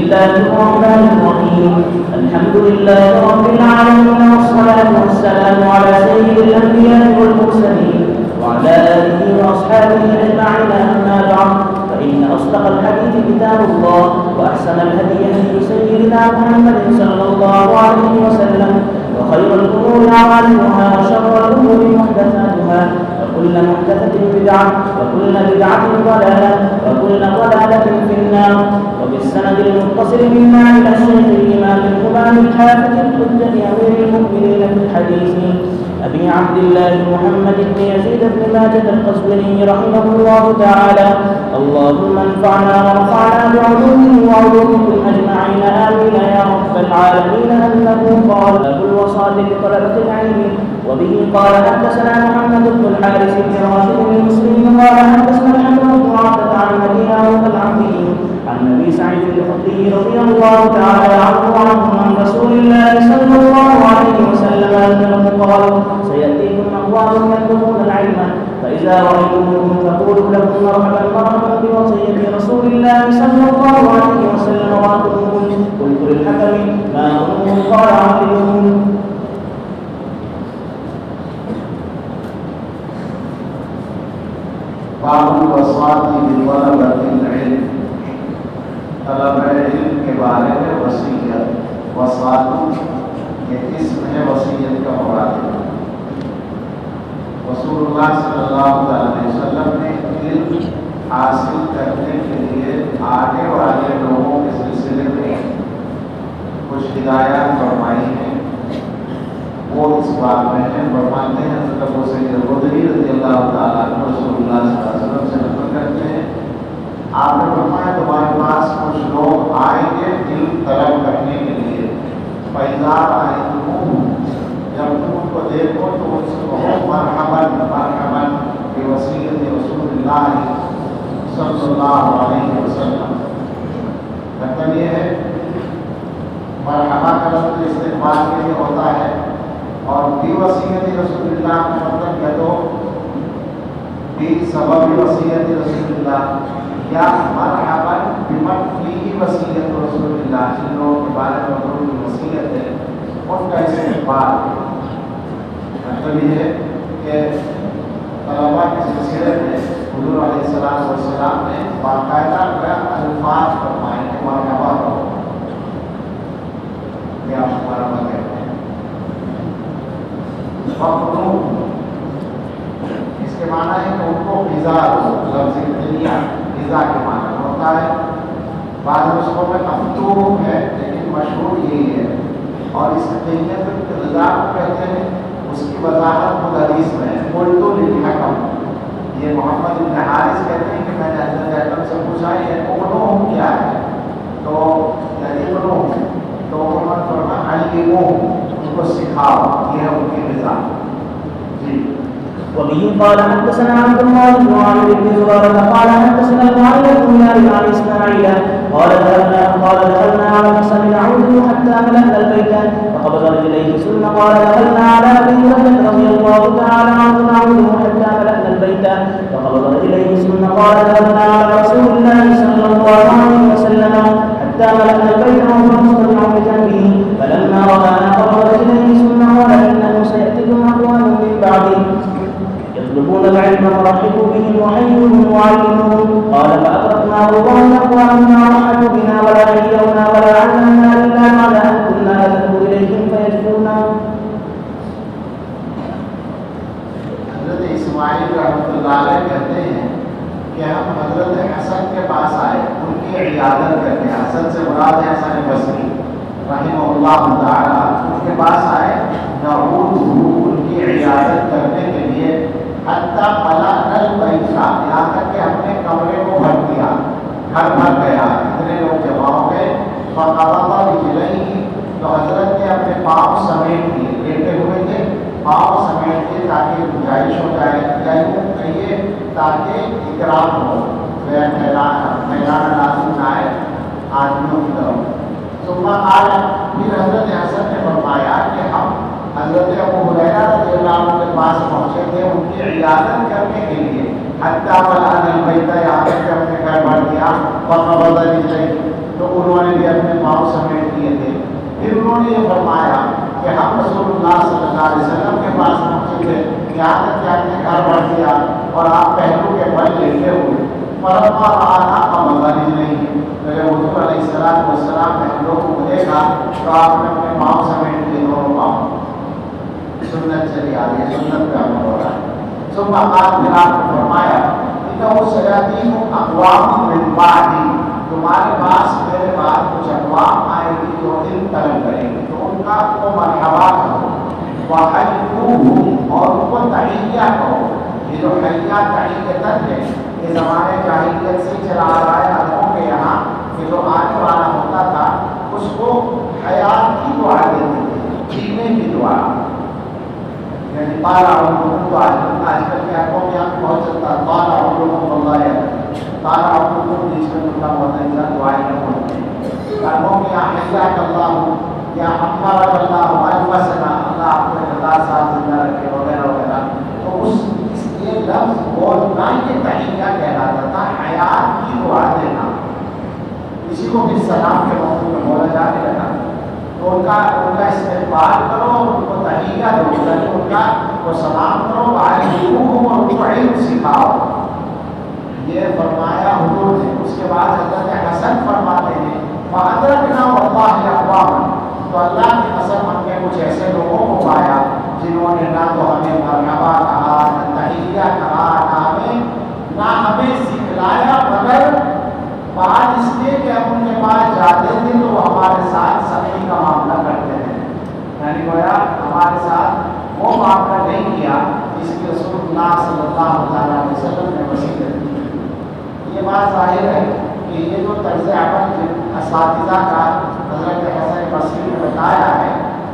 الله الرحمن الرحيم. الحمد لله رب العالمين، والصلاة والسلام على سيد الأنبياء والمرسلين وعلى آله وأصحابه أجمعين. أما بعد، فإن أصدق الحديث كتاب الله، وأحسن الهدي هدي سيدنا محمد صلى الله عليه وسلم، وخير الأمور أعمالها، وشر الأمور محدثاتها، وكل محدثة بدعة، وكل بدعة ضلالة، وكل ضلالة في النار. وبالسند المتصل منا إلى الشيخ الإمام الإمام الحافظ الحجة أمير المؤمنين في الحديث أبي عبد الله محمد بن يزيد بن ماجد القزويني رحمه الله تعالى. اللهم انفعنا ورفعنا بعلومه وعلومكم أجمعين، آمين يا رب العالمين. أنه قال أبو الوصال لطلبة العلم، وبه قال حدثنا محمد بن الحارث بن راشد المسلم قال حدثنا الحكم بن عبد عن أبي هارون العبدي عن أبي سعيد الخدري رضي الله تعالى عنه عن رسول الله صلى الله عليه وسلم أنه قال: سيأتيكم أقوام يطلبون العلم، فإذا رأيتموهم فقولوا لهم مرحبا مرحبا بوصية رسول الله صلى الله عليه وسلم وأطلبهم. قلت للحكم: ما أظنهم؟ قال: علمهم. باب الوصاة بطلبة العلم، طلب علم کے بارے میں وصیت. وصاۃ یہ اسم ہے وصیت کا مراد ہے. رسول اللہ صلی اللہ علیہ وسلم نے علم حاصل کرنے کے لیے آگے والے لوگوں کے سلسلے میں کچھ ہدایات فرمائی ہیں. وہ اس بات میں ہیں، فرماتے ہیں حضرت ابو سعید الخدری رضی اللہ تعالیٰ عنہ رسول اللہ صلی اللہ علیہ وسلم سے نقل کرتے ہیں، آپ نے فرمایا تمہارے پاس کچھ لوگ آئیں گے علم طلب کرنے کے لیے. فَإِذَا رَأَيْتُمُوهُمْ، جب تم ان کو دیکھو تو ان سے کہو مرحبا مرحبا بوصیت رسول اللہ صلی اللہ علیہ وسلم. مطلب یہ ہے مرحبا کا لفظ استقبال کے لیے ہوتا ہے، اور بوصیت رسول اللہ کا مطلب یا تو بسبب وصیت رسول اللہ یا مرحبا بمن فیہ وصیت رسول اللہ، جن لوگوں کے بارے میں حضور کی وصیت ہے ان کا استقبال. مطلب یہ ہے کہ طلبا کے سلسلے میں حضور علیہ السلام نے باقاعدہ الفاظ فرمائے کہ مرحبا کرو، یہ آپ مرحبا کہتے ہیں. اس کے معنی ہے کہ ان کو غذا دو. لفظ دنیا غذا کے معنی ہوتا ہے. بعض نسخوں میں مفتوح ہے لیکن مشہور یہی ہے، اور اس دنیا کو غذا کہتے ہیں. اس کی وضاحت خود حدیث میں ہے. قلت للحکم، یہ محمد بن حارث کہتے ہیں کہ میں نے حضرت اکرم سے پوچھا یہ علوم کیا ہے، تو علوم تو انہوں نے فرمایا علموہم، ان کو سکھاؤ، یہ ہے ان کی غذا. جی. وبه قال حدثنا عبد الله بن عامر بن زرارة قال حدثنا المعلى بن يار عن إسماعيل قال دخلنا على حسن نعوده حتى ملأنا البيت فقبض رجليه ثم قال دخلنا على أبي هريرة رضي الله تعالى عنه نعوده حتى ملأنا البيت فقبض رجليه ثم قال دخلنا على رسول الله صلى الله عليه وسلم حتى ملأنا البيت وهو مصطنع بجنبه فلما رآنا قبض رجليه ثم قال إنه سيأتيكم أقوام من بعدي يطلبون العلم فرحبوا بهم وحيوهم وعلموهم. قال فأدركنا الله أقوامنا رحبوا بنا ولا حيونا ولا علمنا إلا بعد أن كنا نذهب إليهم فيجدونا. حضرت اسماعیل رحمۃ اللہ علیہ کہتے ہیں کہ ہم حضرت حسن کے پاس آئے ان کی عیادت کرنے. حسن سے مراد ہے حسن بصری رحمہ اللہ تعالی. ان کے پاس آئے نعود ان کی عیادت کرنے کے لیے. حتیٰ ملأنا البیت، یہاں تک کہ ہم نے کمرے کو بھر دیا، گھر بھر گیا، اتنے لوگ جمع ہو گئے. فقبض رجليه، تو حضرت نے اپنے پاؤں سمیٹ دیے، لیٹے ہوئے تھے، پاؤں سمیٹ دیے تاکہ گنجائش ہو جائے، یا یوں کہیے تاکہ اکرام ہو، میدان لازم نہ آئے آدمیوں کی طرف. ثم قال، پھر حضرت حسن نے فرمایا کہ ہم حضرت ابو ہریرہ رضی اللہ عنہ کے پاس پہنچے تھے ان کی عیادت کرنے کے لیے. حتیٰ ملأنا البیت، یہاں تک کہ ہم نے گھر بھر دیا. فقبض رجليه، تو انہوں نے بھی اپنے پاؤں سمیٹ لیے تھے. پھر انہوں نے یہ فرمایا کہ ہم رسول اللہ صلی اللہ علیہ وسلم کے پاس پہنچے تھے، یہاں تک کہ آپ نے گھر بڑھ دیا اور آپ پہلو کے بل لیٹے ہوئے. فلما رآنا قبضني نہیں، میرے حضور علیہ السلام نے ہم لوگوں کو دیکھا تو آپ نے اپنے پاؤں سمیٹ لیے دونوں پاؤں. سنت چلی آ رہی ہے، سنت پہ عمل ہو رہا ہے. ثم قال، پھر آپ نے فرمایا انه سيأتيكم اقوام من بعدي، تمہارے پاس میرے بعد کچھ اقوام آئے گی جو علم طلب کریں گے، تو ان کا کو مرحبا کرو، وحیوهم، اور ان کو تحیہ کرو. یہ جو حیہ تحیتن ہے یہ زمانے جاہلیت سے چلا آ رہا ہے ادبوں کے یہاں کہ جو آنے والا ہوتا تھا اس کو حیات کی دعا دیتے تھے، جینے کی دعا. یعنی طالع عمرکم، آج کل کے ادبوں کے یہاں بہت چلتا ہے طالع عمرکم واللہ یعلم، طالع عمرکم جس میں ان کا ہوتا ہے انسان دعائیں نہ بولتے ہیں. ادبوں کے یہاں حیاک اللہ یا امرک اللہ الف سنہ، اللہ آپ کو 1000 سال زندہ رکھے وغیرہ وغیرہ. تو اس لیے لفظ بولنا یہ تحیہ کہلاتا تھا، حیات کی دعا دینا. اسی کو پھر سلام کے موقع میں بولا جانے لگا. تو ان کا استقبال کرو اور ان کو تحیہ دو، یعنی ان کا کو سلام کرو، وعلیکم، اور ان کو علم سکھاؤ. یہ فرمایا حضور نے. اس کے بعد حضرت حسن فرماتے ہیں فَأَدْرَكْنَا وَاللَّهِ أَقْوَامًا، تو اللہ کی قسم ہم نے کچھ ایسے لوگوں کو پایا جنہوں نے نہ تو ہمیں مرحبا کہا، نہ تحیہ کہا، نہ ہمیں سکھلایا، مگر بعد اس لیے کہ ہم ان کے پاس جاتے تھے تو وہ ہمارے ساتھ سختی کا معاملہ کرتے ہیں. یعنی گویا ہمارے ساتھ وہ معاملہ نہیں کیا جس کی رسول اللہ صلی اللہ علیہ وسلم نے وصیت کی. یہ بات ظاہر ہے کہ یہ جو طرز عمل اساتذہ کا حضرت حسن بصری نے بتایا ہے،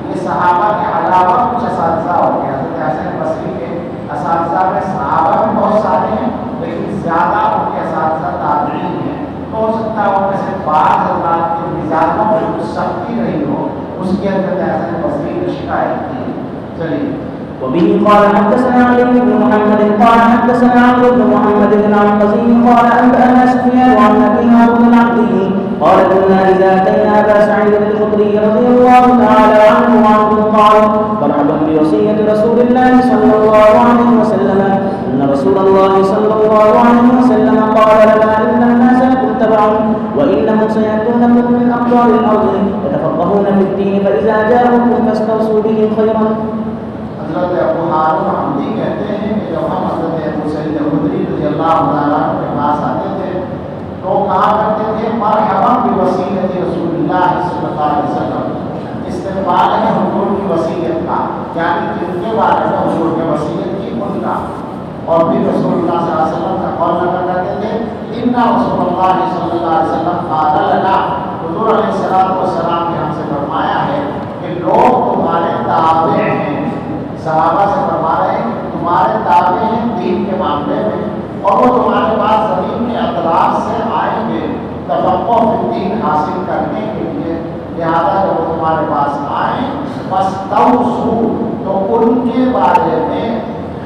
یہ صحابہ کے علاوہ کچھ اساتذہ ہو گیا. حضرت حسن بصری کے اساتذہ میں صحابہ بھی بہت سارے ہیں لیکن زیادہ ان کے اساتذہ تابعین ہیں. تو ہو سکتا ہے ان میں سے بعض حضرات کے مزاجوں میں کچھ سختی رہی ہو، اس کی حضرت حسن بصری نے شکایت کی. چلیے. وبه قال حدثنا علي بن محمد قال حدثنا عمرو بن محمد بن عنقزي قال أنبأنا سفيان عن أبي هارون بن عبده قال كنا إذا أتينا أبا سعيد الخدري رضي الله تعالى عنه وعنه قال مرحبا بوصية رسول الله صلى الله عليه وسلم أن رسول الله صلى الله عليه وسلم قال لنا إن الناس لكم تبع وإنهم سيأتونكم من أقطار الأرض يتفقهون في الدين فإذا جاءوكم فاستوصوا بهم خيرا. حضرت ابو ہارون حمدی کہتے ہیں کہ جب ہم حضرت ابو سعید خدری رضی اللہ تعالیٰ عنہ کے پاس آتے تھے تو کہا کرتے تھے مرحبا بوصیت رسول اللہ صلی اللہ علیہ وسلم، استقبال ہے حضور کی وصیت کا، یعنی جن کے بارے میں حضور نے وصیت کی ان کا. اور پھر رسول اللہ صلی اللہ علیہ وسلم کا قول نقل کرتے تھے ان رسول اللہ صلی اللہ علیہ وسلم قال لنا، حضور علیہ السلام نے ہم سے فرمایا ہے کہ لوگ تمہارے تابع ہیں. صحابہ سے فرما رہے ہیں تمہارے تابع ہیں دین کے معاملے میں، اور وہ تمہارے پاس زمین کے اطراف سے آئیں گے تفقہ فی الدین حاصل کرنے کے لیے. لہٰذا جب وہ تمہارے پاس آئیں فاستوصوا، تو ان کے بارے میں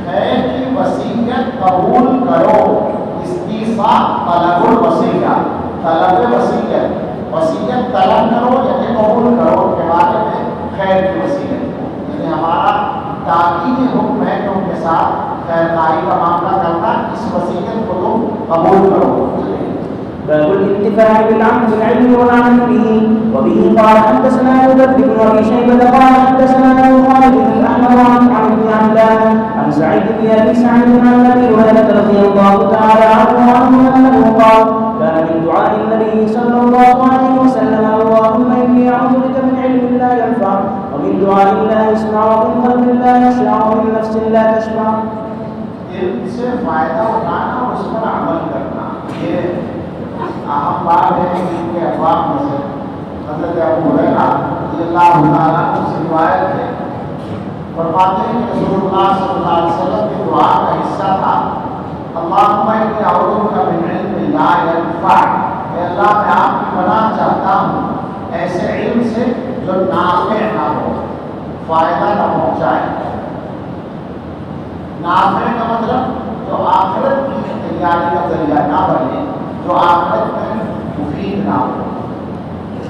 خیر کی وصیت قبول کرو. استیصاء طلب الوصیہ، طلب وصیت، وصیت طلب کرو یعنی قبول کرو ان کے بارے میں خیر کی وصیت. یعنی ہمارا تاکید حکم ہے کہ ان کے ساتھ خیر خواہی کا معاملہ کرنا، اس وصیت کو تم قبول کرو. باب الانتفاع بالعلم والعمل به. وبه قال حدثنا ابو بكر بن ابي شيبه قال حدثنا خالد بن الاحمر عن ابن عبدان عن سعيد بن ابي سعيد عن ابي هريره رضي الله تعالى عنه انه قال كان من دعاء النبي صلى الله عليه وسلم اللهم اني اعوذ بك من علم لا ينفع ومن دعاء لا يسمع ومن قلب لا يخشع ومن نفس لا تشبع. علم سے فائدہ اٹھانا اور اس پر عمل کرنا، یہ اہم بات ہے. ان کے افواہ میں سے حضرت ابو ہریرہ رضی اللہ تعالیٰ عنہ سے روایت ہے، فرماتے ہیں کہ رسول اللہ صلی اللہ علیہ وسلم کی دعا کا حصہ تھا اللہم انی اعوذ بک من علم لا ینفع، کہ اللہ میں آپ کی پناہ چاہتا ہوں ایسے علم سے جو نافع نہ ہو، فائدہ نہ پہنچائے. نافع کا مطلب جو آخرت کی تیاری کا ذریعہ نہ بنے، جو آخرت میں مفید نہ ہو.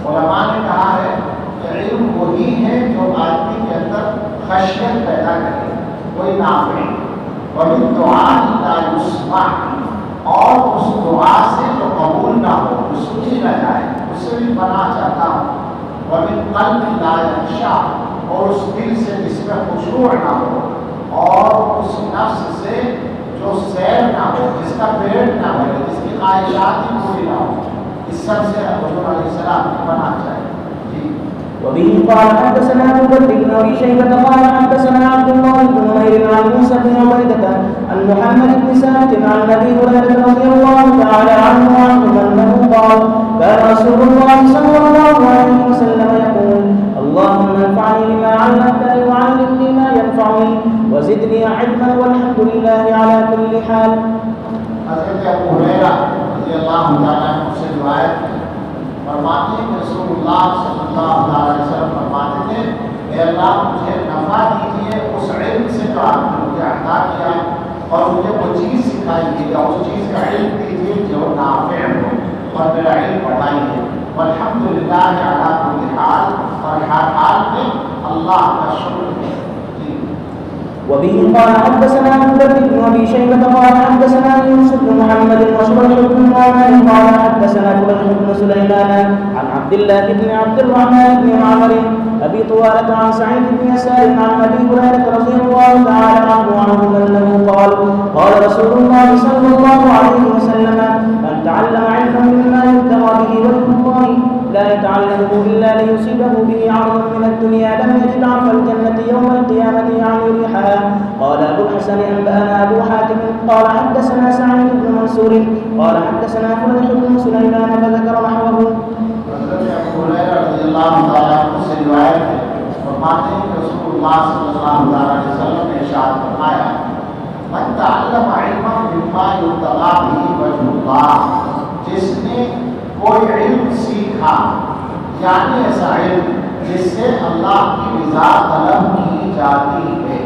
علماء نے کہا ہے کہ علم وہی ہے جو آدمی کے اندر خشیت پیدا کرے، کوئی نافع، وبالدعاء لا يسمع، اور اس دعا سے جو قبول نہ ہو، جو سنی نہ جائے، اس سے بھی پناہ چاہتا ہوں، وبالقلب لا يخشع، اور اس دل سے جس میں خشوع نہ ہو، اور اس نفس سے جو سیر نہ ہو، جس کا پیٹ نہ بھرے، جس کی خواہشات ہی پوری نہ ہو، اس سب سے حضور علیہ السلام نے پناہ چاہیے. جی. وبه قال حدثنا ابو بكر بن ابي شيبه قال حدثنا عبد الله بن نمير عن موسى بن عبيده عن محمد بن ثابت عن ابي هريره رضي الله تعالى عنه انه قال كان رسول الله صلى الله عليه وسلم يقول اللهم انفعني بما علمتني وعلمني ما ينفعني وزدني علما والحمد لله على كل حال. حضرت ابو ہریرہ رضی اللہ تعالیٰ عنہ سے روایت ہے، فرماتے ہیں کہ رسول اللہ صلی اللہ علیہ وسلم فرماتے تھے اے اللہ مجھے نفع دیجیے اس علم سے جو آپ نے مجھے عطا کیا، اور مجھے وہ چیز سکھائیے یا اس چیز کا علم دیجیے جو نافع ہو، اور میرا علم بڑھائیے. والحمدللہ علی کل حال، اور ہر حال میں اللہ کا شکر ہے. وبه قال حدثنا ابو بكر بن ابي شيبه قال حدثنا يوسف بن محمد وشريح بن عمر قال حدثنا فلان بن سليمان عن عبد الله بن عبد الرحمن بن عمر ابي طوالة عن سعيد بن يسار عن ابي هريره رضي الله تعالى عنه انه قال قال رسول الله صلى الله عليه وسلم من تعلم علما مما يبتغى به وجه الله لا يتعلمه الا ليصيبه به عرض من الدنيا لم يجد عرف الجنه يوم القيامه يعني ريحها. قال ابو الحسن انبانا ابو حاتم قال حدثنا سعيد بن منصور قال حدثنا فلان بن سليمان فذكر نحوه. حضرت ابو ہریرہ رضی اللہ تعالیٰ عنہ سے روایت ہے، فرماتے ہیں کہ رسول اللہ صلی اللہ علیہ وسلم نے ارشاد فرمایا من تعلم علما مما یبتغى به وجه اللہ، جس نے کوئی علم سیکھا، یعنی ایسا علم جس سے اللہ کی رضا طلب کی جاتی ہے،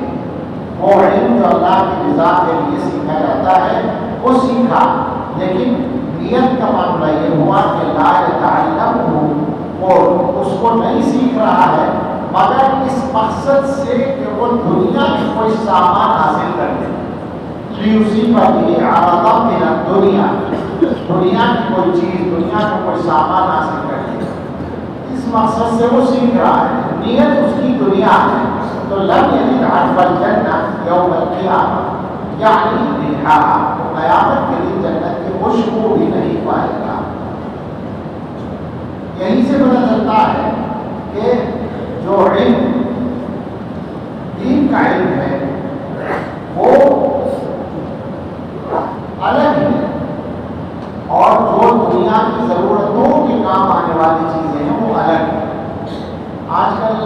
وہ علم جو اللہ کی رضا کے لیے سیکھا جاتا ہے وہ سیکھا، لیکن نیت کا معاملہ یہ ہوا کہ لا يتعلمه، وہ اس کو نہیں سیکھ رہا ہے مگر اس مقصد سے کہ وہ دنیا میں کوئی سامان حاصل کر لے، لیصیب به عرضا من الدنیا، دنیا کی کوئی چیز، دنیا کا کوئی سامان حاصل کر لے، اس مقصد سے وہ سیکھ رہا ہے، نیت اس کی دنیا ہے، تو لم یجد عرف الجنہ یوم القیامہ یعنی ریحہا، قیامت کے دن جنت کی خوشبو بھی نہیں پائے گا. یہیں سے پتہ چلتا ہے کہ جو علم دین کا علم ہے وہ الگ ہے، اور جو دنیا کی ضرورتوں کے کام آنے والی چیزیں ہیں وہ الگ ہیں. آج کل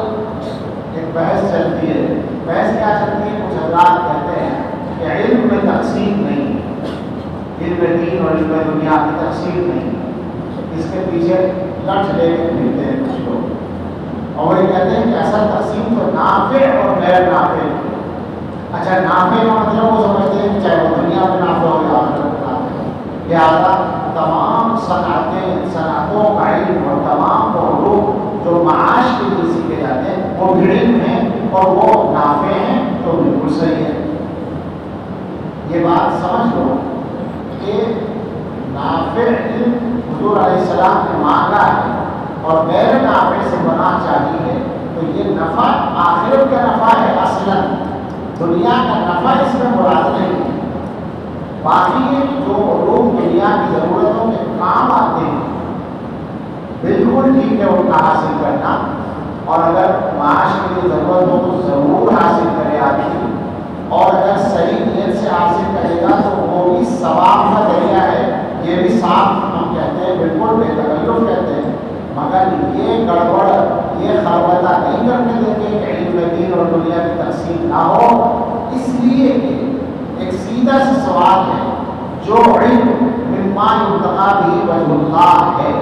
ایک بحث چلتی ہے، بحث کیا چلتی ہے؟ کچھ حضرات کہتے ہیں کہ علم میں تقسیم نہیں، علم دین اور علم دنیا کی تقسیم نہیں، اس کے پیچھے لٹ لے کے پھرتے ہیں کچھ لوگ، اور وہ کہتے ہیں کہ اصل تقسیم تو نافع اور غیر نافع. اچھا نافع کا مطلب وہ سمجھتے ہیں کہ چاہے وہ دنیا میں نافع ہو یا آخرت میں نافع ہو، لہٰذا تمام صنعتوں کا علم اور تمام علوم جو معاش کے لیے سیکھے جاتے ہیں وہ بھی علم ہیں اور وہ نافع ہیں، تو بالکل صحیح ہے. یہ بات سمجھ لو کہ نافع علم حضور علیہ السلام نے مانگا ہے اور غیر نافع سے بنا چاہیے، تو یہ نفع آخرت کا نفع ہے، اصلاً دنیا کا نفع اس میں مراد نہیں ہے. باقی جو علوم دنیا کی ضرورتوں کے کام آتے ہیں بالکل ٹھیک ہے ان کا حاصل کرنا، اور اگر معاش کے لیے ضرورت ہو تو ضرور حاصل کرے آدمی، اور اگر صحیح نیت سے حاصل کرے گا تو وہ بھی ثواب کا ذریعہ ہے. یہ بھی صاف ہم کہتے ہیں، بالکل بے تکلف کہتے ہیں، مگر یہ گڑبڑ یہ خرابہ نہیں کرنے دیں گے کہ علم دین اور دنیا کی تقسیم نہ ہو. اس لیے کہ ایک سیدھا سا سوال ہے، جو علم مما یبتغى به وجه اللہ ہے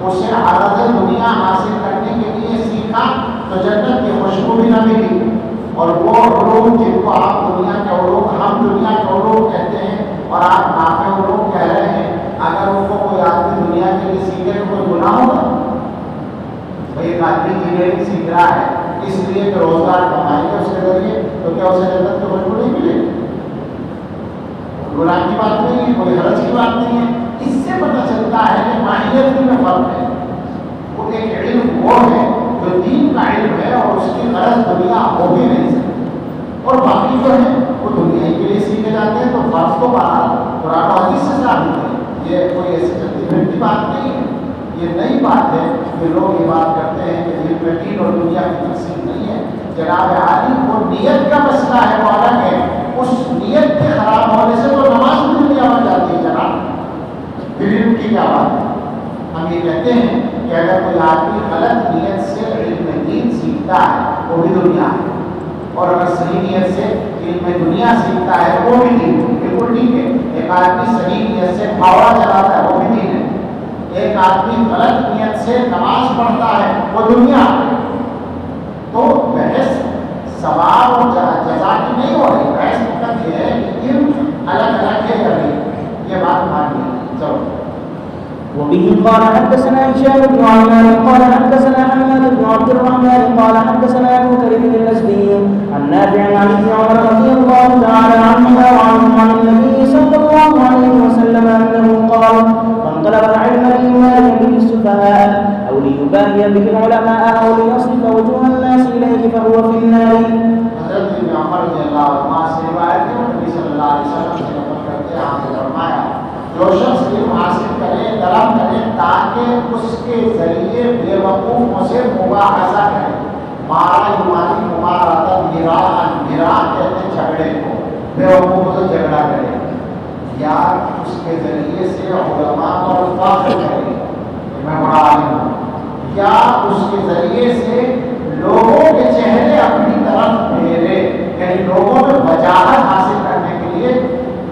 اسے عرض دنیا حاصل کرنے کے لیے سیکھا تو جنت کی خوشبو بھی نہ ملی، اور وہ علوم جن کو آپ دنیا کے علوم، ہم دنیا کے علوم کہتے ہیں اور آپ نافع علوم کہہ رہے ہیں، اگر ان کو کوئی آدمی دنیا کے لیے سیکھے تو کوئی گناہ ہوگا؟ نہیں سیکھ رہا ہے اس لیے کہ روزگار کمائیں گے اس کے ذریعے تو کیا اسے جنت کے خوشبو نہیں ملے گی؟ گناہ کی بات نہیں ہے، کوئی حرج کی بات نہیں ہے. اس سے پتہ چلتا ہے کہ ماہیت میں فرق ہے. وہ ایک علم وہ ہے جو دین کا علم ہے اور اس کی غرض دنیا ہو بھی نہیں سکتی، اور باقی جو ہے وہ دنیا کے لیے سیکھے جاتے ہیں. تو فرض کو قرآن و حدیث سے ثابت ہے. یہ کوئی ایسی جدید کی بات نہیں ہے، یہ نئی بات ہے کہ لوگ یہ بات کرتے ہیں کہ علم میں دین اور دنیا کی تقسیم نہیں ہے. جناب عالی وہ نیت کا مسئلہ ہے، وہ الگ ہے. اس نیت کے خراب ہونے سے وہ نماز بھی دنیا بن جاتی ہے. جناب پھر علم کی کیا بات ہے؟ ہم یہ کہتے ہیں کہ اگر کوئی آدمی غلط نیت سے علم دین سیکھتا ہے وہ بھی دنیا ہے، اور اگر صحیح نیت سے علم دنیا سیکھتا ہے وہ بھی دین ہے. بالکل ٹھیک ہے. ایک آدمی صحیح نیت سے پھاوڑا چلاتا ہے وہ بھی دین ہے. ایک آدمی غلط نیت سے نماز پڑھتا ہے وہ دنیا ہے. تو بحث ثواب اور جزا کی نہیں ہو رہی. بحث مطلب یہ ہے کہ علم الگ الگ ہے یا نہیں، یہ بات مان لی. چلو. وبه قال حدثنا هشام بن عمار قال حدثنا حماد بن عبد الرحمن قال حدثنا ابو كريم الازدي عن نافع عن ابن عمر رضي الله تعالى عنهما وعنهم عن النبي صلى الله عليه وسلم انه قال من طلب العلم ليماري به السفهاء او ليباهي به العلماء او ليصرف وجوه الناس اليه فهو في النار. حضرت ابن عمر رضی اللہ عنہ سے روایت ہے، نبی صلی اللہ علیہ وسلم سے نقل کرتے ہیں، آپ نے فرمایا جو شخص علم حاصل کرے طلب کرے تاکہ اس کے ذریعے بے وقوفوں سے مباحثہ کرے. مارا یمانی ممارا میرا کہتے ہیں جھگڑے کو، بے وقوفوں سے جھگڑا کرے، یا اس کے ذریعے سے علماء پر فخر کرے کہ میں بڑا عالم ہوں، یا اس کے ذریعے سے لوگوں کے چہرے اپنی طرف پھیرے، یعنی لوگوں میں وجاہت حاصل کرنے کے لیے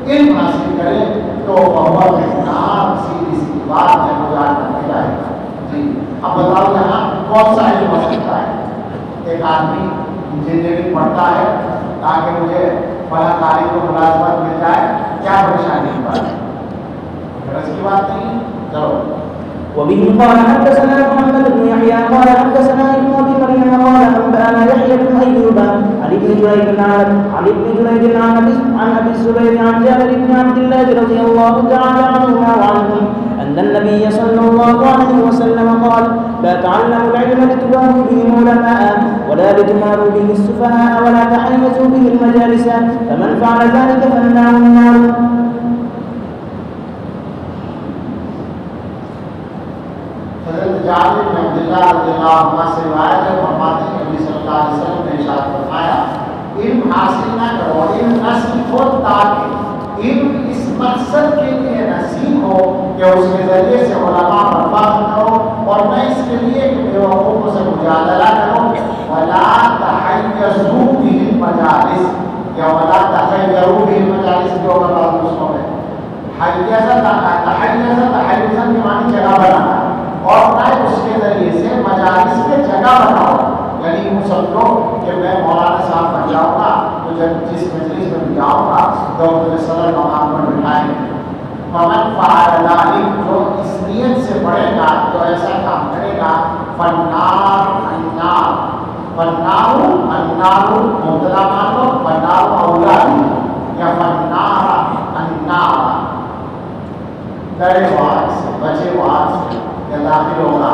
علم حاصل کرے تو بہت نام سیدھی سی بات ہے گزار کرنے جائے گا. جی اب بتاؤ یہاں کون سا علم ہو سکتا ہے؟ ایک آدمی انجینئرنگ پڑھتا ہے تاکہ مجھے فلاں تاریخ کو ملازمت مل جائے، کیا پریشانی کی بات ہے؟ غرض کی بات نہیں. چلو. وبه قال حدثنا محمد بن يحيى قال حدثنا ابن ابي مريم قال انبانا يحيى بن ايوب عن ابن جريج عن ابي الزبير عن جابر بن عبد الله رضي الله تعالى عنهما وعنهم ان النبي صلى الله عليه وسلم قال لا تعلموا العلم لتباهوا به العلماء ولا لتماروا به السفهاء ولا تحيزوا به المجالس فمن فعل ذلك فالنار النار. حضرت جابر بن عبداللہ رضی اللہ عنہ سے روایت ہے، فرماتے ہیں نبی صلی اللہ علیہ وسلم نے ارشاد فرمایا علم حاصل نہ کرو، علم نہ سیکھو تاکہ علم اس مقصد کے لیے نہ سیکھو کہ اس کے ذریعے سے علماء پر فخر کرو، اور نہ اس کے لیے کہ بے وقوفوں سے مجادلہ کرو. ولا تحیزوا به المجالس یا ولا تخیروا به المجالس جو ہوگا بعض نسخوں میں تحیزا کے معنی جگہ بنانا، اور نہ اس کے ذریعے سے مجالس میں جگہ بناؤ. یعنی یوں سمجھو کہ میں مولانا صاحب بن جاؤں گا تو جب جس مجلس میں بھی جاؤں گا تو مجھے صدر مقام پر بٹھائیں گے. فمن فعل ذلک جو اس نیت سے پڑھے گا، جو ایسا کام کرے گا، فالنار النار، فالنار النار مبتدا مان لو، فالنار اولاد یا فالنار النار ڈرے وہاں سے بچے وہاں سے یا داخل ہوگا.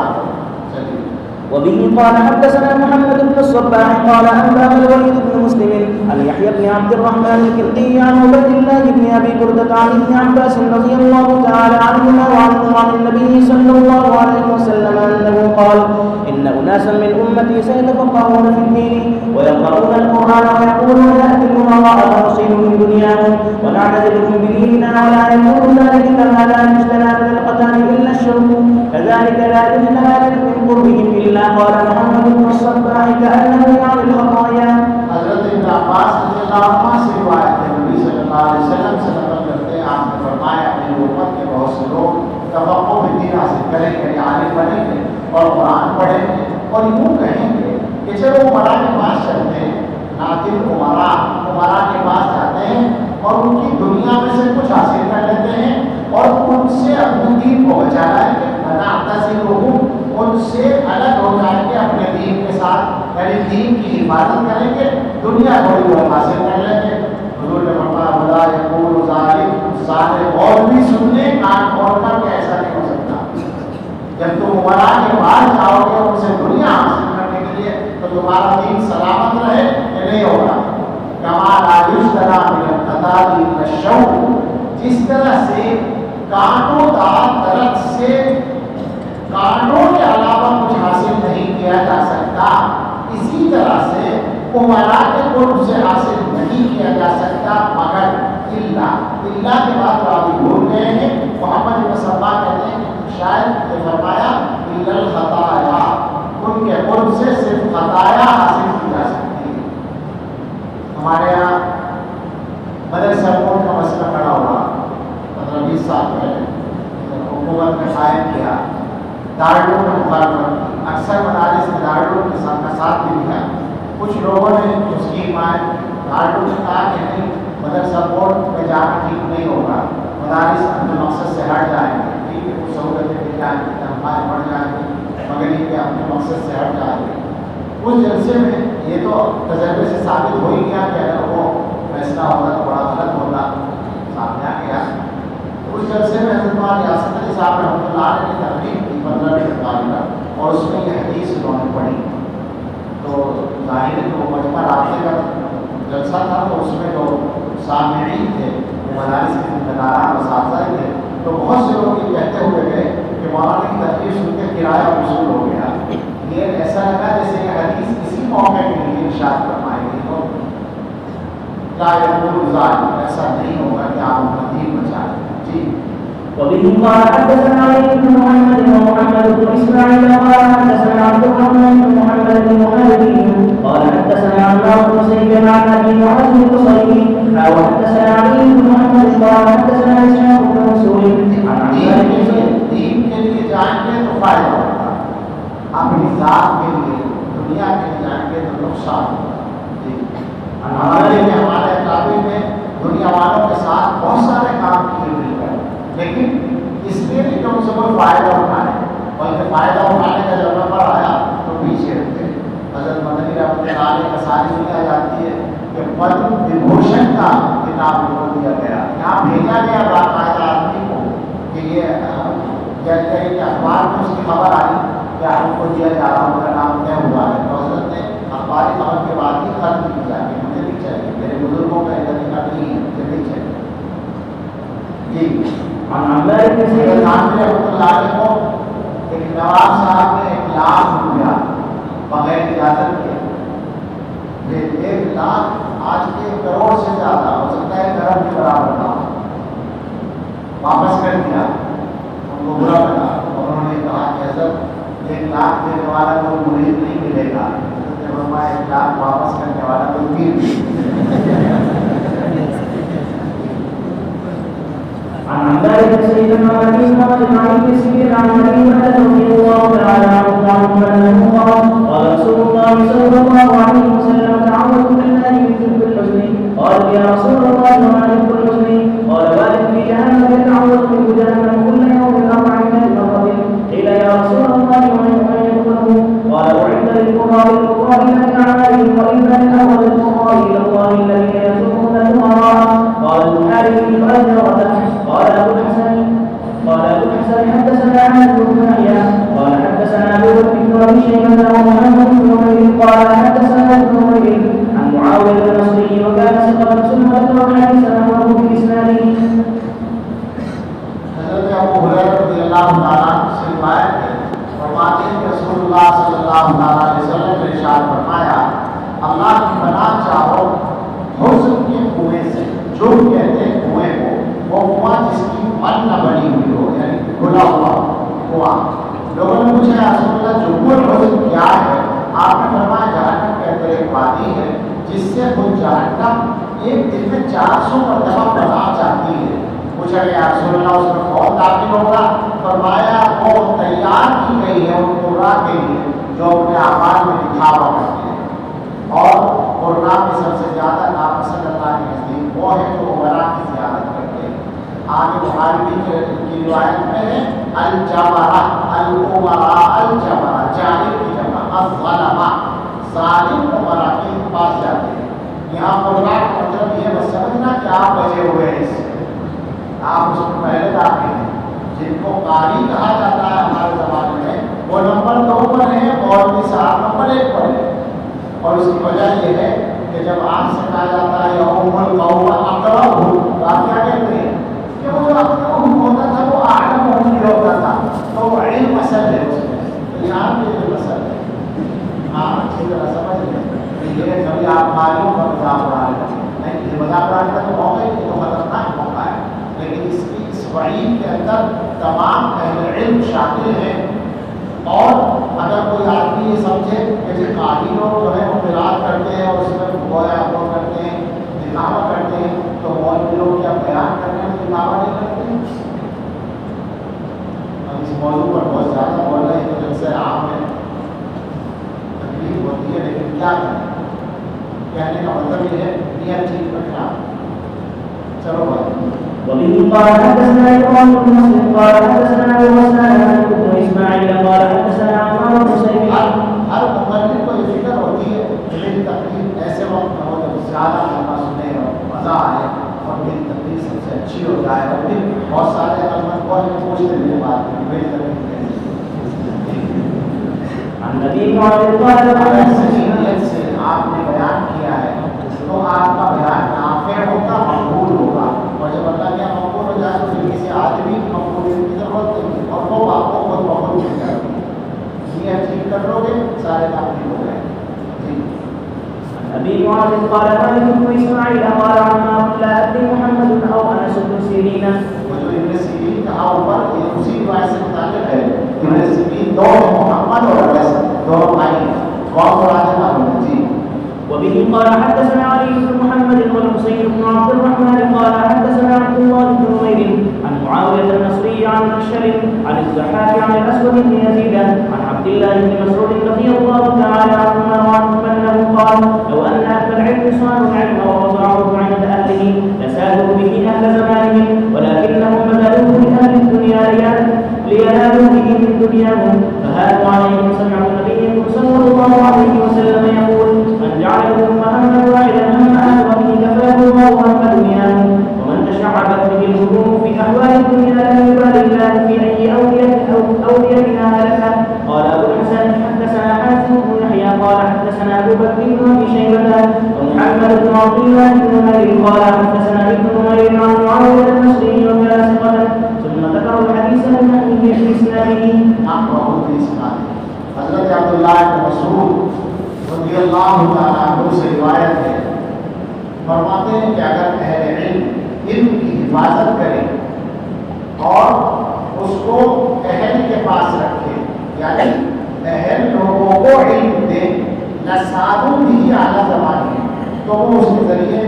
چلیے. وبه قال حدثنا محمد بن الصباح قال أنبأنا الوليد بن مسلم عن يحيى بن عبد الرحمن الكندي عن عبيد الله بن أبي بردة عن ابن عباس رضي الله تعالى عنهما وعنهم عن النبي صلى الله عليه وسلم أنه قال إن أناسا من أمتي سيتفقهون في الدين ويقرؤون القرآن ويقولون نأتي الأمراء فنصيب من دنياهم ونعتزلهم بديننا ولا يكون ذلك كما لا يجتنى من القتال إلا الشرك كذلك لا يجتنى من قربهم إلا قال محمد بن الصباح كأنه يعني الخطايا. حضرت ابن عباس رضی اللہ عنہ سے روایت ہے، نبی صلی اللہ علیہ وسلم سے نقل کرتے ہیں، آپ نے فرمایا اپنی امت کے بہت سے لوگ تفقہ فی الدین حاصل کریں گے، عالم بنیں گے اور قرآن پڑھیں گے اور یوں کہیں گے کہ چلو عمرا کے پاس چلتے ہیں، ناطق عمرا کے پاس جاتے ہیں اور ان کی دنیا میں سے کچھ حاصل کر لیتے ہیں اور ان سے اپنے دین کو بچا لائیں گے. ان سے الگ ہو جائیں گے، اپنے دین کے ساتھ حفاظت کریں گے دنیا تھوڑی بہت حاصل کر لیں گے. حضور نے فرمایا ولا یقول ظالم ظالم اور بھی سن لیں کان کھول کر کہ ایسا نہیں ہو سکتا. جب تم عمرا کے بعد جاؤ گے ان سے دنیا حاصل کرنے کے لیے تو تمہارا دین سلامت رہے کہ نہیں ہوگا. کما لا یشترى من القتال الشوك جس طرح سے کانٹوں دار درخت سے کانٹوں کے علاوہ کچھ حاصل نہیں کیا جا سکتا اسی طرح سے عمرا کے قرب سے حاصل نہیں کیا جا سکتا مگر اللہ کے بعد راوی بھول گئے ہیں. محمد بن صبا کہتے ہیں شاید یہ فرمایا الا الخطایا ان کے قرب سے صرف خطایا حاصل کی جا سکتی ہے. ہمارے یہاں بدر سرکوٹ کا مسئلہ کھڑا ہوا 15-20 سال پہلے حکومت نے قائم کیا دارالعلوم میں مخالفت کی. اکثر مدارس میں دارالعلوم کے ساتھ بھی دیا. کچھ لوگوں نے اس کی حمایت دارالعلوم نے کہا کہ نہیں مدر سپورٹ میں جانا ٹھیک نہیں ہوگا مدارس اپنے مقصد سے ہٹ جائیں گے. ٹھیک ہے کچھ سہولتیں مل جائیں گی تنخواہیں بڑھ جائیں گی مگر یہ کہ اپنے مقصد سے ہٹ جائیں گے. اس جلسے میں یہ تو تجربے سے ثابت ہو ہی گیا کہ اگر وہ فیصلہ ہوتا تو بڑا غلط ہوتا سامنے آ گیا. اس جلسے میں حضرت ریاست علی صاحب رحمۃ اللہ علیہ نے تقریر کی 15 منٹ کا اور اس میں یہ حدیث انہوں نے پڑھی. تو ظاہر ہے تو مجمع رابطے کا جلسہ تھا تو اس میں جو سامعین تھے وہ مدارس کے ذمہ داران اساتذہ تھے تو بہت سے لوگ یہ کہتے ہوئے گئے کہ مولانا کی تقریر سن کے کرایہ وصول ہو گیا. یہ ایسا لگا جیسے یہ حدیث کسی موقع کے لیے ارشاد فرمائے گی تو لا یقول ظالم ایسا نہیں ہوگا کہ آپ مدین بچائیں. جی وبه قال حدثنا علي بن محمد ومحمد بن اسماعيل قال حدثنا عبد الرحمن بن محمد بن مهاجر قال حدثنا عمار بن سيد عن ابي معاذ القصيري وحدثنا علي بن محمد قال حدثنا اسحاق بن منصور عن عمار دین کے لیے جائیں گے تو فائدہ ہوگا اپنی ذات کے لیے دنیا کے لیے جائیں گے تو نقصان ہوگا. ہمارے قابل میں دنیا والوں کے ساتھ بہت سارے کام کیے مل کر لیکن اس لیے نہیں کہ ان سے کوئی فائدہ اٹھانے بلکہ فائدہ اٹھانے کا جب نمبر آیا تو پیچھے رہتے. حضرت مدنی رحمۃ اللہ علیہ کا ساری دنیا جاتی ہے کہ پدم وبھوشن کا کتاب کو دیا گیا. یہاں بھیجا گیا باقاعدہ آدمی کو کہ یہ کہتے ہیں کہ اخبار میں اس کی خبر آئی کہ ہم کو دیا جا رہا ان کا نام طے ہوا ہے. تو حضرت نے اخباری خبر کے بعد ہی ختم کی جا کے مجھے نہیں چاہیے میرے بزرگوں کا طریقہ نہیں ہے مجھے نہیں چاہیے. جی رحمۃ اللہ علیہ کو ایک نواب صاحب نے 1 لاکھ روپیہ بغیر اجازت کے 1 لاکھ آج کے 1 کروڑ سے زیادہ ہو سکتا ہے کرم کے برابر کا واپس کر دیا. ان کو برا لگا اور انہوں نے کہا کہ حضرت 1 لاکھ دینے والا کوئی مرید نہیں ملے گا. حضرت نے فرمایا 1 لاکھ واپس کرنے والا کوئی پیر نہیں. عن عباد بن سيد بن ابي محمد بن علي بن سيد عن ابي هريره رضي الله تعالى عنه انه قال رسول الله صلى الله عليه وسلم تعوذوا بالله من جب الحزن. قال يا رسول الله وما جب الحزن؟ قال والد في جهنم يتعوذ من جهنم كل يوم 400 مرة. قيل يا رسول الله ومن يدخله؟ قال اعد للفقراء الذين اعمالهم والا الاول الفقراء الى الله الذين يرزقون الفقراء. قال الحارث فاجر. قال ابو الحسن حدثنا عن بن يحيى قال حدثنا ابو بكر بن ابي شيبه ومحمد بن عمير قال حدثنا ابن عمير عن معاويه النصري وكان ثقة سنة وحديث نحوه باسناده. حضرت ابو ہریرہ رضی اللہ تعالیٰ عنہ سے روایت ہے فرماتے ہیں کہ رسول اللہ صلی اللہ علیہ وسلم نے ارشاد فرمایا اللہ کی پناہ چاہو حزن کے کنویں سے. جو کہتے ہیں کنویں کو وہ کنواں جس کی من نہ بنی ہوئی ہو یعنی کھلا ہوا کنواں. لوگوں نے پوچھا یا رسول اللہ جب الحزن کیا ہے؟ آپ نے فرمایا جہنم کے اندر ایک وادی ہے جس سے خود جہنم ایک دن میں 400 مرتبہ پناہ چاہتی ہے. پوچھا کہ یا رسول اللہ اس میں کون داخل ہوگا؟ فرمایا وہ تیار کی گئی ہے ان قرا کے لیے جو اپنے اعمال میں دکھاوا کرتے ہیں اور قرا میں سب سے زیادہ ناپسند اللہ کے نزدیک وہ ہے جو عمرا کی زیارت کرتے ہیں. آگے بخاری کی روایت میں ہے الجبرہ العمراء الجبرہ جاہل کی جمع الظلمہ ظالم عمرا یہاں قرآن کا مطلب یہ مت سمجھنا کہ آپ بچے ہوئے ہیں اس سے، آپ اس کو پہلے داخل ہیں. جن کو قاری کہا جاتا ہے ہمارے زمانے میں وہ نمبر 2 پر ہیں، مولوی صاحب نمبر 1 پر ہے. اور اس کی وجہ یہ ہے کہ جب آپ سے کہا جاتا ہے یوم القوم اقرب، تو آپ کیا کہتے ہیں کہ وہ جو اقرب ہوتا تھا وہ اعلم ہوتا تھا، تو وہ علم اصل ہے اس میں. تو یہاں پہ یہ مسئلہ ہے، آپ اچھی طرح سمجھ لیں. یہ کبھی آپ معلوم کا مذاق اڑا رہے ہیں، نہیں یہ مذاق اڑانے کا تو موقع ہی تو خطرناک موقع ہے، لیکن اس کی اس وعید کے اندر تمام اہل علم شامل ہیں. اور اگر کوئی آدمی یہ سمجھے کہ جو قاری لوگ جو ہے وہ قرات کرتے ہیں اور اس میں گویا وہ کرتے ہیں، دکھاوا کرتے ہیں، تو مولوی لوگ کیا بیان کرنے میں دکھاوا نہیں کرتے ہیں؟ ہم اس موضوع پر بہت زیادہ بول رہے ہیں تو جب سے عام میں تکلیف ہوتی ہے، لیکن کیا کریں؟ کہنے کا مطلب یہ ہے نیت ٹھیک رکھنا. چلو بھائی. وبه قال حدثنا إبراهيم بن مسلم قال حدثنا أبو مسلمة بن إسماعيل قال حدثنا عمار بن سعيد. ہر مغرب کو یہ فکر ہوتی ہے کہ میری تقریر ایسے وقت میں ہو جب زیادہ لمبا سنے اور مزہ آئے اور میری تقریر سب سے اچھی ہو جائے. اور پھر بہت سارے علماء کو پوچھتے میرے بات میں میری تقریر کیسی. عن أبي معاذ قال نیت سے آپ نے بیان کیا ہے تو آپ کا بیان نافع ہوگا، مقبول ہوگا. اور جب اللہ کیا مقبول ہو جائے تو پھر کسی آدمی کی مقبولیت کی ضرورت نہیں، اور وہ آپ کو خود مقبول مل جائے گی. نیت ٹھیک کر لو گے سارے کام ٹھیک ہو جائیں گے. أبي معاذ قال مالك بن إسماعيل قال عما لا أدري محمد أو أنس بن سيرين. وہ جو ابن سیرین کہا اوپر یہ اسی روایت سے متعلق ہے. ابن سیرین دو ہیں، محمد اور انس، دونوں بھائی ہیں. کون مراد ہے معلوم ہے؟ جی. وبه قال حدثنا علي بن محمد والحسين بن عبد الرحمن قال حدثنا عبد الله بن نمير عن معاوية النصري عن بشر عن الزحاك عن الأسود بن يزيد عن عبد الله بن مسعود رضي الله تعالى عنهما وعنهم أنه قال لو أن أهل العلم صانوا العلم ووضعوه عند أهله لسادوا به أهل زمانهم ولكنهم بذلوه لأهل الدنيا لينالوا به من دنياهم فهانوا عليهم. سمعوا نبيكم صلى الله عليه وسلم يقول من جعل الأمة هما واحدا هم أهل به كفاه الله هم دنياهم ومن تشعبت به الهموم في أحوال الدنيا لم يبال الله في أي أوديتها هلكت. قال أبو الحسن حدثنا حاتم بن يحيى قال حدثنا أبو بكر بن أبي شيبة ومحمد بن عبد الله بن نمير قال حدثنا ابن نمير عن معاوية النصري وكان ثقة ثم ذكر الحديث من نحوه في إسناده. حضرت عبداللہ بن مسعود رضی اللہ تعالیٰ عنہ سے روایت ہے، فرماتے ہیں کہ اگر اہل علم کی حفاظت کرے اور اس کو اہل کے پاس رکھے، یعنی اہل لوگوں کو علم دے، نسادوں بھی اعلیٰ زمانے ہیں، تو وہ اس کے ذریعے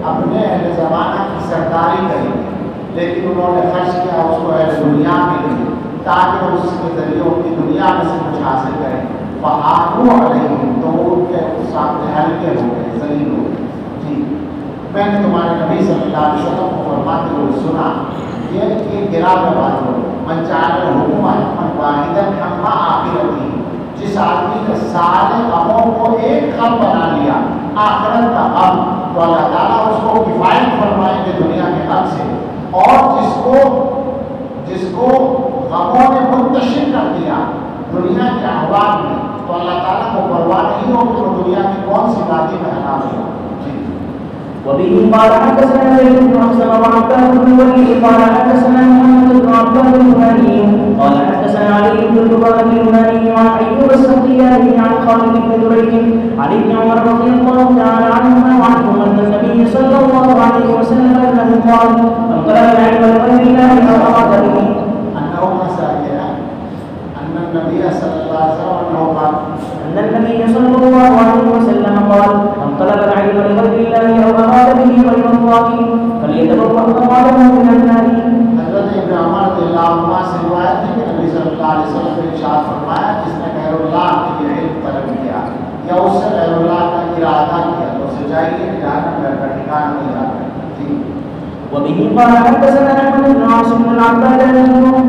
اپنے اہل زمانہ کی سرداری کریں گے. لیکن انہوں نے خرچ کیا اس کو اہل دنیا کے لیے تاکہ اس کے ذریعے ان کی دنیا میں سے کچھ حاصل کریں. فآتوا علیہم، تو ان کے سامنے ہلکے ہو گئے، ذلیل ہو گئے. جی. میں نے تمہارے نبی صلی اللہ علیہ وسلم کو فرماتے ہوئے سنا یہ گرا میں بات ہو من جعل الحکومت من واحدا ہم آخرتی، جس آدمی نے سارے غموں کو ایک غم بنا لیا، آخرت کا غم، تو اللہ تعالیٰ اس کو کفایت فرمائیں گے دنیا کے غم سے. اور جس کو غموں نے منتشر کر دیا دنیا کے احوال میں، تو اللہ تعالیٰ کو پرواہ نہیں ہو کہ وہ دنیا کی کون سی وادی میں ہلا دیا. وبه قال حدثنا زيد بن أسلم وعباد بن الوليد قال حدثنا محمد بن عباد اليماني قال حدثنا علي بن الجبار اليماني عن أيوب السختياني عن خالد بن دريد عن ابن عمر رضي الله تعالى عنهما وعنهم أن النبي صلى الله عليه وسلم أنه قال من طلب العلم لغير الله أو أراد به أنه مساجد أن النبي صلى الله عليه وسلم أن النبي صلى الله عليه وسلم قال من طلب العلم لغير الله أو أراد به غير الله فليتبوأ مقعده من النار. حضرت ابن عمر رضی اللہ عنہ سے روایت ہے کہ نبی صلی اللہ علیہ وسلم نے ارشاد فرمایا جس نے غیر اللہ کے لیے علم طلب کیا یا اس سے غیر اللہ کا ارادہ کیا تو اسے چاہیے کہ جہنم میں کا ٹھکانہ نہیں جاتا. جی. وبه قال حدثنا احمد بن عاصم بن عباد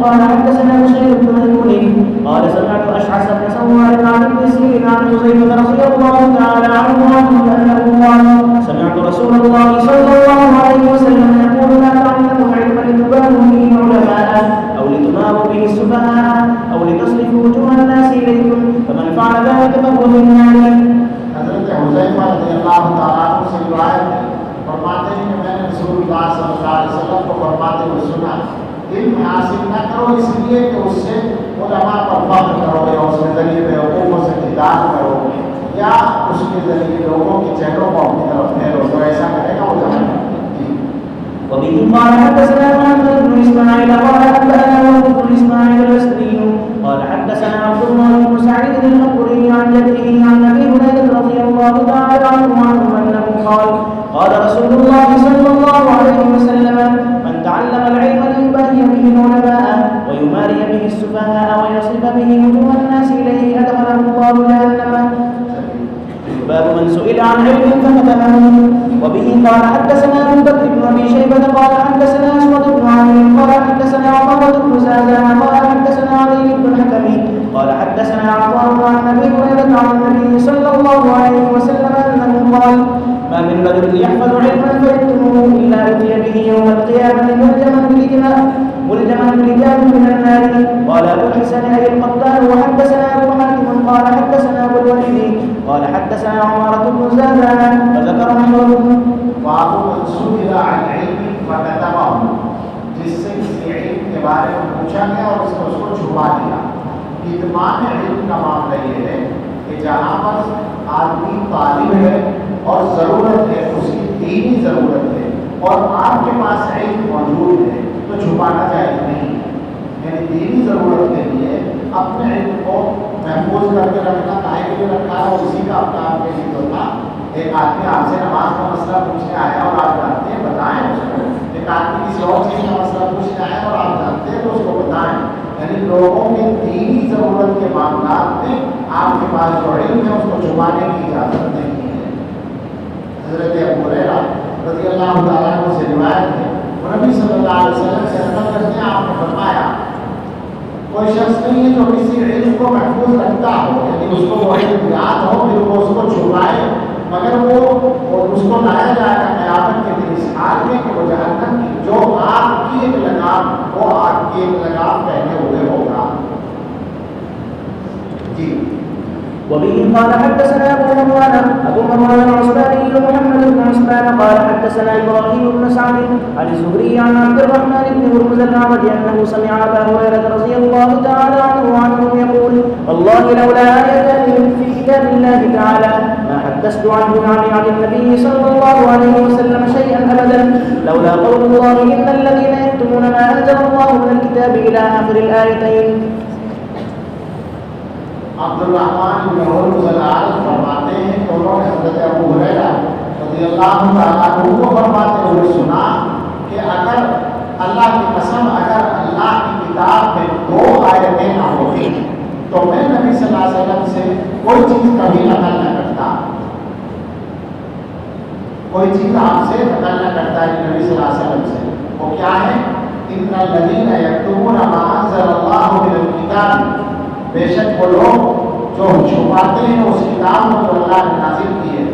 قال حدثنا بشير بن ميمون قال سمعت اشعث بن سوار عن ابن سيرين عن حذيفه رضي الله تعالى عنه انه قال سمعت رسول الله صلى الله عليه وسلم يقول لا تعلموا العلم لتبالوا به العلماء أو لتماروا به السفهاء أو لتصرفوا وجوه الناس إليكم فمن فعل ذلك فهو في النار. حضرت حذیفہ رضی اللہ تعالیٰ عنہ سے روایت ہے، فرماتے ہیں کہ میں نے رسول اللہ صلی اللہ علیہ وسلم کو فرماتے ہوئے سنا، علم حاصل نہ کرو اس لیے کہ اس سے علماء پر فخر کرو گے اور اس کے ذریعے بیوقوفوں سے خطاب کرو گے یا اس کے ذریعے لوگوں کے چہروں کو اپنی طرف پھیرو، تو ایسا کرے گا وہ جہنم میں۔ وبه قال حدثنا محمد بن اسماعيل قال حدثنا وهب بن اسماعيل الاسدي قال حدثنا عبد الله بن سعيد المقبري عن جده عن ابي هريره رضي الله تعالى عنه انه قال قال رسول الله صلى الله عليه وسلم من تعلم العلم ليباهي به العلماء ويماري به السفهاء ويصرف به وجوه الناس اليه ادخله الله جهنم. باب من سئل عن علم فكتمه. وبه قال حدثنا ابو بكر بن ابي شيبه قال حدثنا اسود بن عامر قال حدثنا عمر بن زازان قال حدثنا علي بن الحكم قال حدثنا عطاء عن ابي هريره عن النبي صلى الله عليه وسلم انه قال ما من رجل يحفظ علما فيكتمه الا اتي به يوم القيامه ملجما بلجام من النار. قال ابو الحسن اي القطان وحدثنا ابو حاتم قال حدثنا ابو الوليد قال حدثنا عمارة بن زازان فذكر نحوه. باب من سئل عن علم فكتمه، جس سے کسی علم کے بارے میں پوچھا گیا اور اس نے اس کو چھپا دیا۔ کتمان علم کا معاملہ یہ ہے کہ جہاں پر آدمی طالب ہے اور ضرورت ہے، اس کی دینی ضرورت ہے اور آپ کے پاس علم موجود ہے تو چھپانا جائز نہیں، یعنی دینی ضرورت کے لیے اپنے علم کو محفوظ کر کے رکھنا کاہے کے لیے رکھا ہے، اور اسی کا اپنا آپ کے لیے ہوتا۔ ایک آدمی آپ سے نماز کا مسئلہ پوچھنے آیا اور آپ جانتے ہیں بتائیں اس کو، ایک آدمی کسی اور چیز کا مسئلہ پوچھنے آیا اور آپ جانتے ہیں تو اس کو بتائیں، یعنی لوگوں کے دینی ضرورت کے معاملات میں آپ کے پاس جو علم ہے اس کو چھپانے کی اجازت نہیں ہے۔ حضرت ابو ہریرہ رضی اللہ تعالیٰ عنہ سے روایت ہے، نبی صلی اللہ علیہ وسلم سے نقل کرتے ہیں، آپ نے فرمایا کوئی شخص نہیں ہے جو کسی علم کو محفوظ رکھتا ہو، یعنی اس کو وہ علم یاد ہو پھر وہ اس کو چھپائے، مگر وہ اس کو لایا جائے گا قیامت کے دن اس حال میں کہ وہ جہنم کی جو آگ کی ایک لگام، وہ آگ کی ایک لگام پہنے ہوئے ہوگا۔ جی وبه قال حدثنا ابو مروان العصباني محمد بن عثمان قال حدثنا ابراهيم بن سعد عن الزهري عن عبد الرحمن بن هرمز الأعرج انه سمع ابا هريره رضي الله تعالى عنه يقول والله لولا آيتان في كتاب الله تعالى ما حدثت عنه عن النبي صلى الله عليه وسلم شيئا ابدا لولا قول الله ان الذين يكتمون ما انزل الله من الكتاب الى اخر الايتين. عبد الرحمن بن ہرمز الأعرج فرماتے ہیں کہ انہوں نے حضرت ابو ہریرہ رضی اللہ تعالیٰ عنہ کو فرماتے ہوئے سنا کہ اگر اللہ کی قسم اگر اللہ کی کتاب میں 2 آیتیں نہ ہوتی تو میں نبی صلی اللہ علیہ وسلم سے کوئی چیز کبھی نقل نہ کرتا، کوئی چیز آپ سے نقل نہ کرتا ہے نبی صلی اللہ علیہ وسلم سے۔ وہ کیا ہے؟ ان الذین یکتمون ما انزل اللہ من الکتاب، بے شک وہ لوگ جو چھپاتے ہیں اس کتاب کو جو اللہ نے نازل کی ہے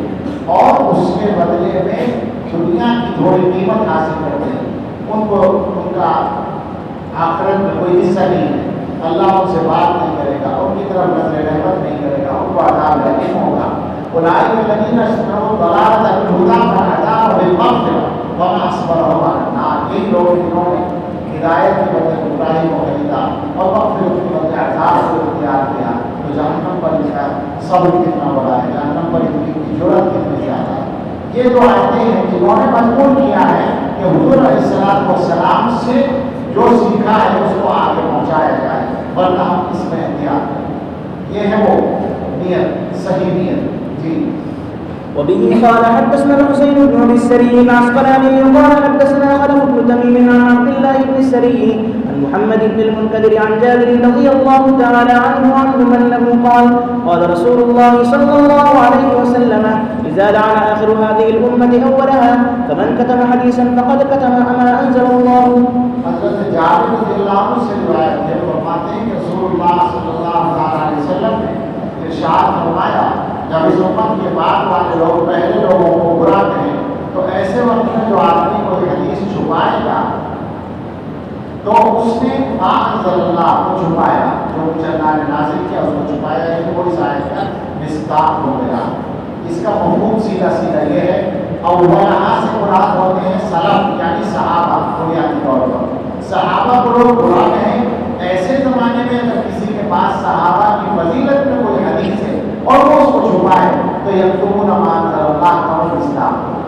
اور اس کے بدلے میں دنیا کی تھوڑی قیمت حاصل کرتے ہیں، ان کو ان کا آخرت میں کوئی حصہ نہیں ہے، اللہ ان سے بات نہیں کرے گا، ان کی طرف نظر رحمت نہیں کرے گا، ان کو عذاب عظیم ہوگا۔ اولئک الذین اشتروا الضلالۃ بالہدی فأتاهم بالمغفرۃ وما اصبرهم علی النار، یہ لوگ جنہوں نے ہدایت کے بدلے گمراہی کو خریدا اور مغفرت کے بدلے عذاب کو اختیار کیا، تو جہنم پر ان کا صبر کتنا بڑا ہے، جہنم پر ان کی جرأت کتنی زیادہ ہے۔ یہ 2 آیتیں ہیں جنہوں نے مجبور کیا ہے کہ حضور علیہ السلام سے جو سیکھا ہے اس کو آگے پہنچایا جائے، ورنہ ہم اس میں احتیاط کریں۔ یہ ہے وہ نیت، صحیح نیت۔ جی وبه قال حدثنا الحسين بن ابي السري العسقلاني قال حدثنا خلف بن تميم عن عبد الله بن السري عن محمد بن المنكدر عن جابر رضي الله تعالى عنه انه قال قال رسول الله صلى الله عليه وسلم اذا لعن اخر هذه الامه اولها فمن كتم حديثا فقد كتم ما انزل الله. حضرت جابر رضی اللہ عنہ سے روایت ہے، فرماتے ہیں کہ رسول اللہ صلی اللہ علیہ وسلم نے ارشاد فرمایا جب اس امت کے بعد والے لوگ پہلے لوگوں کو برا کہیں تو چھپائے گا تو اس نے ما انزل اللہ کو چھپایا، جو کچھ اللہ نے نازل کیا اس کو چھپایا، یہ وہ اس آیت کا مصداق ہو گیا۔ اس کا مفہوم سیدھا سیدھا یہ ہے، اولہا سے مراد ہوتے ہیں سلف یعنی صحابہ، بنیادی طور پر صحابہ کو لوگ برا کہیں۔ ایسے زمانے میں اگر کسی کے پاس صحابہ کی فضیلت میں کوئی حدیث ہے اور وہ اس کو چھپائے تو یکتمون ما انزل اللہ کا وہ مصداق ہوگا۔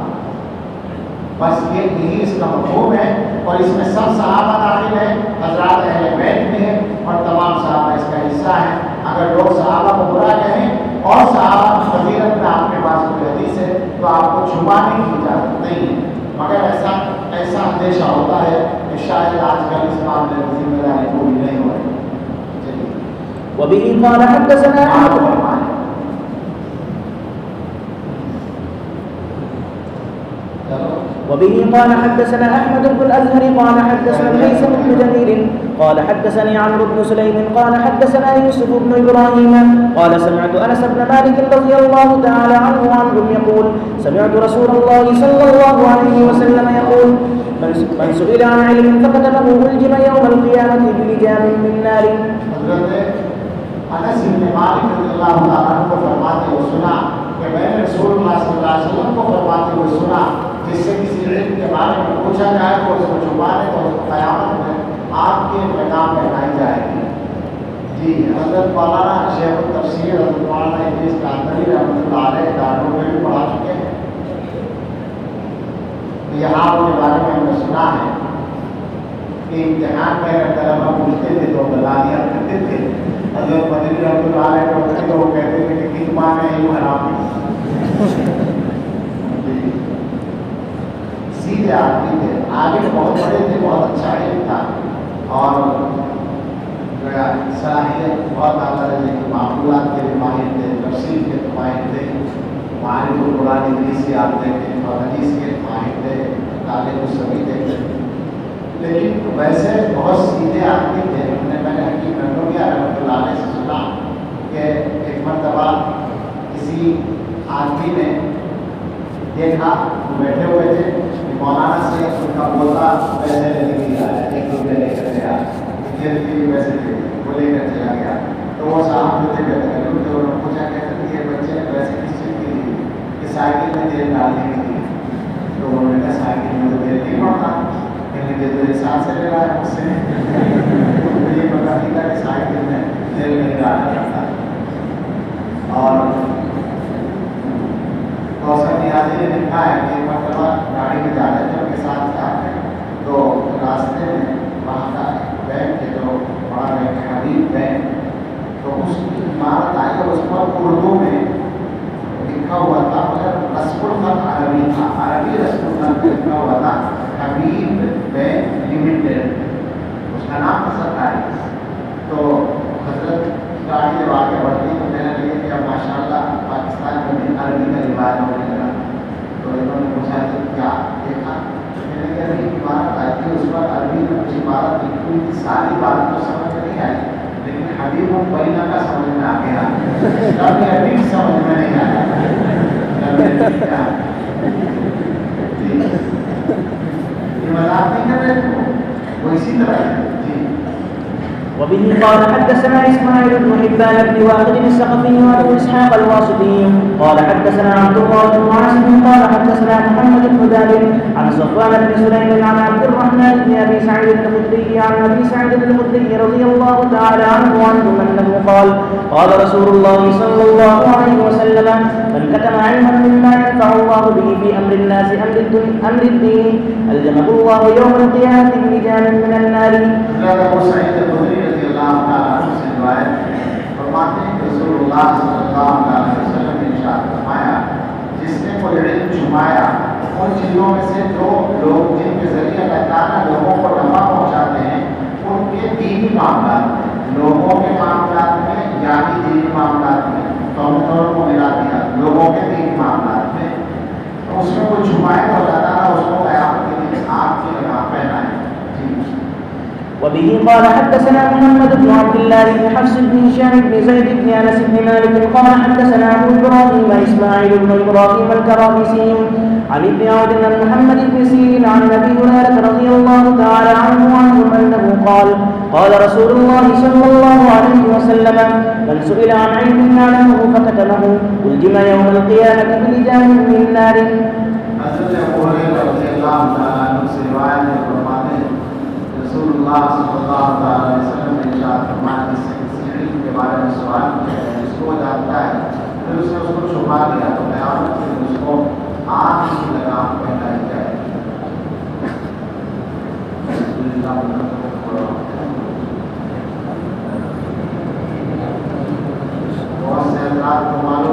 بس یہی اس کا مفہوم ہے، اور اس میں سب صحابہ داخل ہیں، حضرات اہل بیت بھی ہیں اور تمام صحابہ اس کا حصہ ہیں۔ اگر لوگ صحابہ کو برا کہیں اور صحابہ کی فضیلت میں آپ کے پاس کوئی حدیث ہے تو آپ کو چھپانے کی اجازت نہیں ہے، مگر ایسا اندیشہ ہوتا ہے کہ شاید آج کل اس معاملے میں ذمہ داری پوری نہیں ہو رہی۔ چلیے وبه قال حدثنا وبه قال حدثنا احمد بن الازهر قال حدثنا ليس بن جرير قال حدثني عمرو بن سليم قال حدثنا يوسف بن ابراهيم قال سمعت انس بن مالك رضي الله تعالى عنه وعنهم يقول سمعت رسول الله صلى الله عليه وسلم يقول من سئل عن علم فكتمه الجم يوم القيامه بلجام من نار۔ انس بن مالک رضی اللہ تعالیٰ عنہ کو فرماتے ہوئے سنا کہ میں نے رسول اللہ صلی اللہ علیہ وسلم کو فرماتے ہوئے سنا، جس سے کسی علم کے بارے میں پوچھا جائے تو اس کو چھپا دے تو اس کو قیامت میں آپ کے پیغام پہنائی جائے گی۔ جی حضرت مولانا شیخ التفسیر حضرت مولانا ادریس کاندھری رحمۃ اللہ علیہ داروں میں بھی پڑھا چکے ہیں، یہاں ان کے بارے میں ہم نے سنا ہے کہ امتحان میں اگر طلبہ پوچھتے تھے تو گالیاں کرتے تھے، حضرت مدنی رحمۃ اللہ علیہ کو پوچھتے تو وہ کہتے تھے کہ کس ماں میں علم حرام ہے۔ سیدھے آدمی تھے، آگے بہت بڑے تھے، بہت اچھا علم تھا اور صلاحیت بہت اعلیٰ درجے کے معقولات کے بھی ماہر تھے، تفسیر کے ماہر تھے، معارف القرآن انگلیسی آتے تھے اور حدیث کے ماہر تھے، طالب الصبی تھے، لیکن ویسے بہت سیدھے آدمی تھے۔ میں نے حکیم ننویا رحمۃ اللہ علیہ سے سنا کہ ایک مرتبہ کسی آدمی نے دیکھا، وہ بیٹھے ہوئے تھے، مولانا سے ان کا بوتا پیسے لینے کے لیے آیا، 1 روپیہ لے کر گیا، پیسے وہ لے کر چلا گیا۔ تو وہ صاحب جو تھے انہوں نے پوچھا کہتے تھے یہ بچے نے پیسے کس چیز کے لیے؟ کہ سائیکل میں تیل ڈالنے کے لیے۔ تو انہوں نے کہا سائیکل میں تو تیل نہیں پڑتا، کہنے کے تو احساس سے لے رہا ہے مجھ سے، یہ پتا نہیں تھا کہ سائیکل میں تیل نہیں ڈالا جاتا۔ اور کوثر نیازی نے لکھا ہے کہ ایک مرتبہ گاڑی میں جا رہے تھے، ان کے ساتھ تھا، تو راستے میں وہاں کا بینک ہے جو بڑا بینک ہے حبیب بینک، تو اس کی عمارت آئی اور اس پر اردو میں لکھا ہوا تھا، مگر رسم الخط عربی تھا، عربی رسم الخط لکھا ہوا تھا حبیب بینک لمیٹڈ، اس کا نام تھا سرکاری۔ تو حضرت گاڑی جب آگے بڑھتی تو کہنے لگے کہ اب ماشاء اللہ پاکستان میں بھی عربی کا رواج ہونے لگا۔ تو انہوں نے پوچھا کہ کیا دیکھا؟ کہنے لگے ابھی عبارت آئی تھی، اس پر عربی میں کچھ عبارت لکھی ہوئی تھی، ساری بات تو سمجھ میں نہیں آئی، لیکن حبیب بینہ کا سمجھ میں آ گیا، کبھی عربی سمجھ میں نہیں آیا۔ یہ مذاق نہیں کر رہے تھے، وہ اسی طرح ہے۔ وبه قال حدثنا اسماعيل بن حبان بن واقد الثقفي وابو اسحاق الواسطي قال حدثنا عبد الله بن عاصم قال حدثنا محمد بن ذابر عن صفوان بن سليم عن عبد الرحمن بن ابي سعيد الخدري عن ابي سعيد الخدري رضي الله تعالى عنه انه قال قال رسول الله صلى الله عليه وسلم من كتم علما مما ينفع الله به في امر الناس امر الدين الجمه الله يوم القيامه بلجام من النار۔ رضی اللہ تعالیٰ عنہ سے روایت فرماتے ہیں کہ رسول اللہ صلی اللہ علیہ وسلم نے ارشاد فرمایا، جس نے کوئی علم چھپایا ان چیزوں میں سے جو لوگ جن کے ذریعے اللہ تعالیٰ لوگوں کو نفع پہنچاتے ہیں ان کے دینی معاملات میں، لوگوں کے معاملات میں یعنی دینی معاملات میں، تو ہم نے دونوں کو ملا دیا، لوگوں کے دینی معاملات میں اس میں کوئی چھپائے تو اللہ تعالیٰ اس کو قیامت کے دن آگ کی لگام پہنائے۔ وبه قال حدثنا محمد بن عبد الله بن حفص بن هشام بن زيد بن انس بن مالك قال حدثنا ابو ابراهيم اسماعيل بن ابراهيم الكرابسي عن ابن عون عن محمد بن سيرين عن ابي هريره رضي الله تعالى عنه انه قال قال رسول الله صلى الله عليه وسلم من سئل عن علم يعلمه فكتمه الجم يوم القيامه بلجام من نار. حضرت ابو ہریرہ رضی اللہ تعالی عنہ سے روایت ہے، فرماتے ہیں رسول اللہ صلی اللہ تعالی علیہ وسلم نے ارشاد فرمایا جس سے کسی علم کے بارے میں سوال کیا ہے جس کو وہ جانتا ہے پھر اس نے اس کو چھپا دیا تو قیامت کے دن اس کو آگ کی لگام پہنائی جائے گی. بہت سے حضرات کو معلوم